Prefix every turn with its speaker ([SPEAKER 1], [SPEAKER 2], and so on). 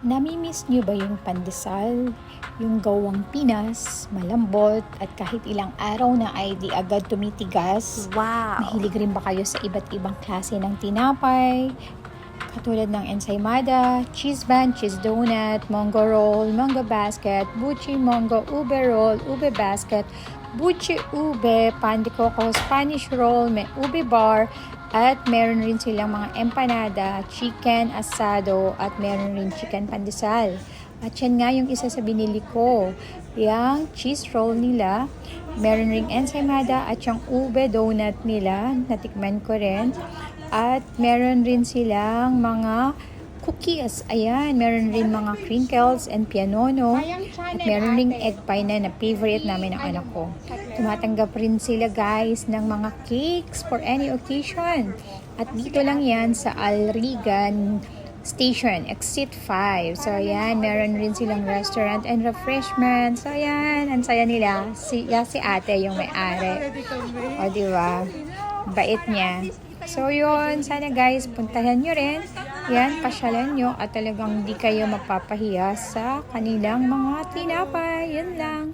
[SPEAKER 1] Namimiss niyo ba yung pandesal? Yung gawang Pinas, malambot, at kahit ilang araw na ay di agad tumitigas?
[SPEAKER 2] Wow!
[SPEAKER 1] Mahilig rin ba kayo sa iba't ibang klase ng tinapay? Katulad ng ensaymada, cheese bun, cheese donut, mango roll, mango basket, buchi mango, ube roll, ube basket, buchi ube, pan de coco, Spanish roll, may ube bar, at meron rin silang mga empanada, chicken asado, at meron rin chicken pandesal. At yan nga yung isa sa binili ko. Yung cheese roll nila, meron ring ensaymada at yung ube donut nila, natikman ko rin. At meron rin silang mga cookies. Ayan, meron rin mga crinkles and pianono. At meron ring egg pie na favorite namin ng anak ko. Tumatanggap rin sila guys ng mga cakes for any occasion. At dito lang yan sa Alrigan Station, Exit 5. So ayan, meron rin silang restaurant and refreshment. So ayan, ang saya nila. Si ate yung may-ari. O diba? Bait niya. So yun, sana guys, puntahan nyo rin. Yan, pasyalan nyo at talagang di kayo mapapahiya sa kanilang mga tinapay. Yan lang.